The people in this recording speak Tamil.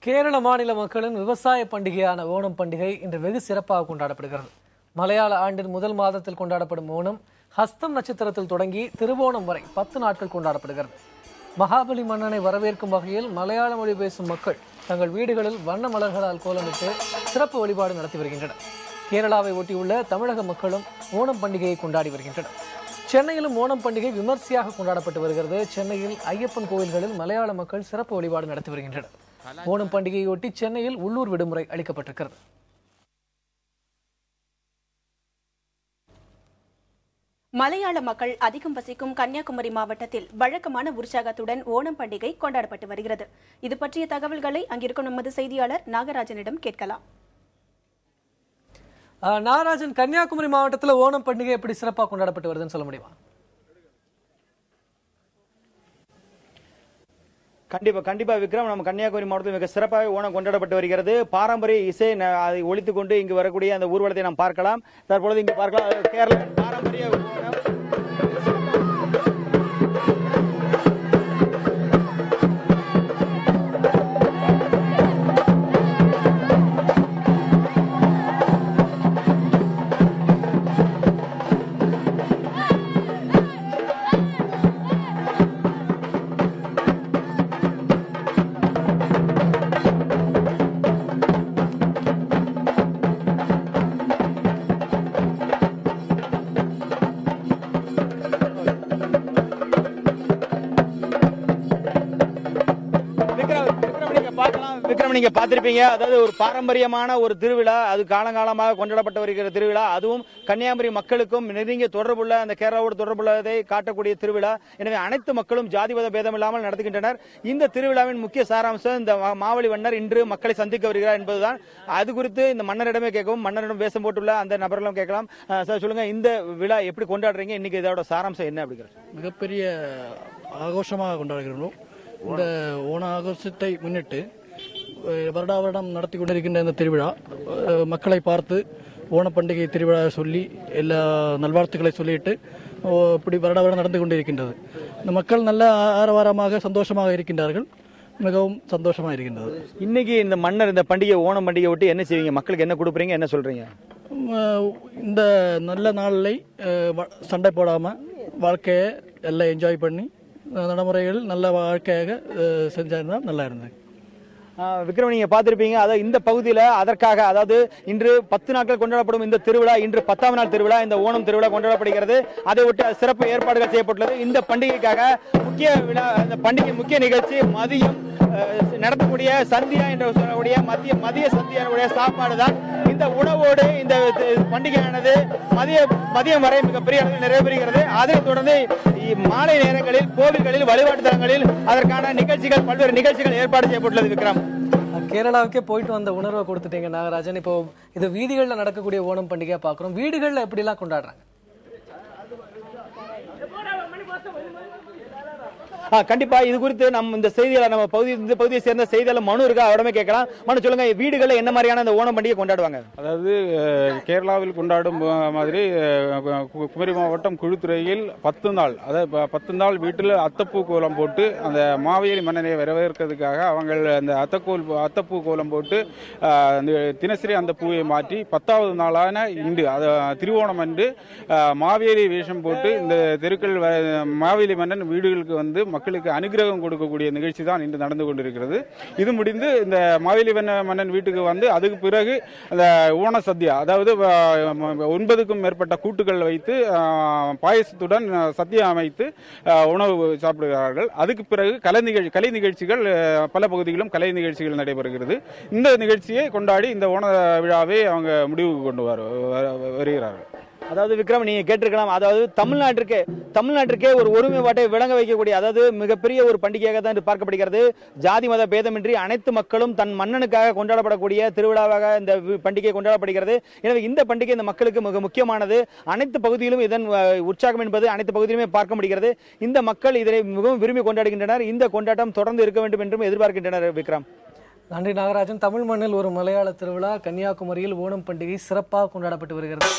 கேரள மாநில மக்களின் விவசாய பண்டிகையான ஓணம் பண்டிகை இன்று வெகு சிறப்பாக கொண்டாடப்படுகிறது. மலையாள ஆண்டின் முதல் மாதத்தில் கொண்டாடப்படும் ஓணம் ஹஸ்தம் நட்சத்திரத்தில் தொடங்கி திருவோணம் வரை 10 நாட்கள் கொண்டாடப்படுகிறது. மகாபலி மன்னனை வரவேற்கும் வகையில் மலையாள மொழி பேசும் மக்கள் தங்கள் வீடுகளில் வண்ண மலர்களால் கோலமிட்டு சிறப்பு வழிபாடு நடத்தி வருகின்றனர். கேரளாவை ஒட்டியுள்ள தமிழக மக்களும் ஓணம் பண்டிகையை கொண்டாடி வருகின்றனர். சென்னையிலும் ஓணம் பண்டிகை விமர்சையாக கொண்டாடப்பட்டு வருகிறது. சென்னையில் ஐயப்பன் கோயில்களில் மலையாள மக்கள் சிறப்பு வழிபாடு நடத்தி வருகின்றனர். ஓணம் பண்டிகையொட்டி சென்னையில் உள்ளூர் விடுமுறை அளிக்கப்பட்டிருக்கிறது. மலையாள மக்கள் அதிகம் வசிக்கும் கன்னியாகுமரி மாவட்டத்தில் வழக்கமான உற்சாகத்துடன் ஓணம் பண்டிகை கொண்டாடப்பட்டு வருகிறது. இது பற்றிய தகவல்களை அங்கிருக்கும் நமது செய்தியாளர் நாகராஜனிடம் கேட்கலாம். நாகராஜன், கன்னியாகுமரி மாவட்டத்தில் ஓணம் பண்டிகை எப்படி சிறப்பாக கொண்டாடப்பட்டு வருதுன்னு சொல்ல முடியுமா? கண்டிப்பா விக்ரம், நம்ம கன்னியாகுமரி மாவட்டத்தில் மிக சிறப்பாக ஓணம் கொண்டாடப்பட்டு வருகிறது. பாரம்பரிய இசை அதை ஒழித்துக் கொண்டு இங்கு வரக்கூடிய அந்த ஊர்வலத்தை நாம் பார்க்கலாம். தற்பொழுது இங்கு பார்க்கலாம் கேரள பாரம்பரிய ஓணம். விக்ரம், நீங்க பார்த்திருப்பீங்க, அதாவது ஒரு பாரம்பரியமான ஒரு திருவிழா, அது காலங்காலமாக கொண்டாடப்பட்டு வருகிற திருவிழா, அதுவும் கன்னியாகுமரி மக்களுக்கும் நெருங்கிய தொடர்புள்ள அந்த கேரளாவோடு தொடர்புள்ளதை காட்டக்கூடிய திருவிழா. எனவே அனைத்து மக்களும் ஜாதிமத பேதம் இல்லாமல் நடத்துகின்றனர். இந்த திருவிழாவின் முக்கிய சாராம்சம் இந்த மாவலி மன்னர் இன்று மக்களை சந்திக்க வருகிறார் என்பதுதான். அது குறித்து இந்த மன்னரிடமே கேட்கவும், மன்னரிடம் வேஷம் போட்டுள்ள அந்த நபர்களும் கேட்கலாம். சார் சொல்லுங்க, இந்த விழா எப்படி கொண்டாடுறீங்க? இன்னைக்கு இதோட சாராம்சம் என்ன அப்படிங்கிற? மிகப்பெரிய ஆகோஷமாக கொண்டாடுகிறோம். இந்த ஓண ஆகோஷத்தை முன்னிட்டு வருடா வருடம் நடத்தி கொண்டிருக்கின்ற இந்த திருவிழா மக்களை பார்த்து ஓணப்பண்டிகை திருவிழா சொல்லி எல்லா நல்வாழ்த்துக்களை சொல்லிட்டு இப்படி வருடா வருடம் நடந்து கொண்டிருக்கின்றது. இந்த மக்கள் நல்ல ஆரவாரமாக சந்தோஷமாக இருக்கின்றார்கள். மிகவும் சந்தோஷமாக இருக்கின்றது. இன்னைக்கு இந்த மன்னர் இந்த பண்டிகை ஓணம் பண்டிகை ஒட்டி என்ன செய்வீங்க? மக்களுக்கு என்ன கொடுப்பீங்க, என்ன சொல்றீங்க? இந்த நல்ல நாளை சண்டை போடாம வாழ்க்கையை எல்லாம் என்ஜாய் பண்ணி நடைமுறைகள் நல்ல வாழ்க்கையாக செஞ்சாருந்தா நல்லா இருந்தது. விக்ரம், நீங்க பார்த்திருப்பீங்க, அதாவது இந்த பகுதியில் அதற்காக, அதாவது இன்று 10 நாட்கள் கொண்டாடப்படும் இந்த திருவிழா இன்று 10ஆம் நாள் திருவிழா, இந்த ஓணம் திருவிழா கொண்டாடப்படுகிறது. அதை ஒட்டி சிறப்பு ஏற்பாடுகள் செய்யப்பட்டுள்ளது. இந்த பண்டிகைக்காக முக்கிய விழா, இந்த பண்டிகை முக்கிய நிகழ்ச்சி மதியம் நடத்தக்கூடிய சந்தியா என்று சொல்லக்கூடிய மதிய சந்தியாவுடைய சாப்பாடு தான். இந்த உணவோடு இந்த பண்டிகையானது மதியம் வரை மிகப்பெரிய அளவில் நிறைவேறுகிறது. அதைத் தொடர்ந்து மாலை நேரங்களில் கோவில்களில் வழிபாட்டு தலங்களில் அதற்கான நிகழ்ச்சிகள், பல்வேறு நிகழ்ச்சிகள் ஏற்பாடு செய்யப்பட்டுள்ளது. விக்ரம், கேரளாவுக்கே போயிட்டு வந்த உணர்வை கொடுத்துட்டீங்க நாகராஜன். இப்போ இது வீதிகளில் நடக்கக்கூடிய ஓணம் பண்டிகையா பார்க்கிறோம். வீடுகளில் எப்படி எல்லாம் கொண்டாடுறாங்க? கண்டிப்பா இது குறித்து நம்ம இந்த செய்தியாளர், நம்ம பகுதியை சேர்ந்த செய்தியாளர் மனு இருக்கா, அவடமே கேட்கலாம். மனு, சொல்லுங்க, வீடுகளில் என்ன மாதிரியான இந்த ஓணம் பண்டிகை கொண்டாடுவாங்க? அதாவது கேரளாவில் கொண்டாடும் மாதிரி குமரி மாவட்டம் குழுத்துறையில் 10 நாள், அதாவது 10 நாள் வீட்டில் அத்தப்பூ கோலம் போட்டு அந்த மாவேலி மன்னனை வரவேற்கிறதுக்காக அவங்க அந்த அத்தப்பூ கோலம் போட்டு தினசரி அந்த பூவை மாற்றி 10வது நாளான இன்று திருவோணம் அன்று மாவேலி வேஷம் போட்டு இந்த தெருக்கள் மாவேலி மன்னன் வீடுகளுக்கு வந்து மக்களுக்கு அனுகிரகம் கொடுக்கக்கூடிய நிகழ்ச்சி தான் இன்று நடந்து கொண்டிருக்கிறது. இது முடிந்து இந்த மாவேலி மன்னன் வீட்டுக்கு வந்து அதுக்கு பிறகு அந்த ஓண சத்யா, அதாவது 9க்கும் மேற்பட்ட கூட்டுகள் வைத்து பாயசத்துடன் சத்யா அமைத்து உணவு சாப்பிடுகிறார்கள். அதுக்கு பிறகு கலை நிகழ்ச்சிகள், பல பகுதிகளிலும் கலை நிகழ்ச்சிகள் நடைபெறுகிறது. இந்த நிகழ்ச்சியை கொண்டாடி இந்த ஓண விழாவை அவங்க முடிவுக்கு கொண்டு வருகிறார்கள். அதாவது விக்ரம், நீங்க கேட்டிருக்கலாம், அதாவது தமிழ்நாட்டிற்கே ஒரு ஒருமைப்பாட்டை விளங்க வைக்கக்கூடிய, அதாவது மிகப்பெரிய ஒரு பண்டிகையாக தான் பார்க்கப்படுகிறது. ஜாதி மத பேதமின்றி அனைத்து மக்களும் தன் மன்னனுக்காக கொண்டாடப்படக்கூடிய திருவிழாவாக இந்த பண்டிகை கொண்டாடப்படுகிறது. எனவே இந்த பண்டிகை இந்த மக்களுக்கு மிக முக்கியமானது. அனைத்து பகுதியிலும் இதன் உற்சாகம் என்பது அனைத்து பகுதியிலுமே பார்க்க முடிகிறது. இந்த மக்கள் இதனை மிகவும் விரும்பி கொண்டாடுகின்றனர். இந்த கொண்டாட்டம் தொடர்ந்து இருக்க வேண்டும் என்றும் எதிர்பார்க்கின்றனர். விக்ரம், நன்றி நாகராஜன். தமிழ் மண்ணில் ஒரு மலையாள திருவிழா கன்னியாகுமரியில் ஓணம் பண்டிகை சிறப்பாக கொண்டாடப்பட்டு வருகிறது.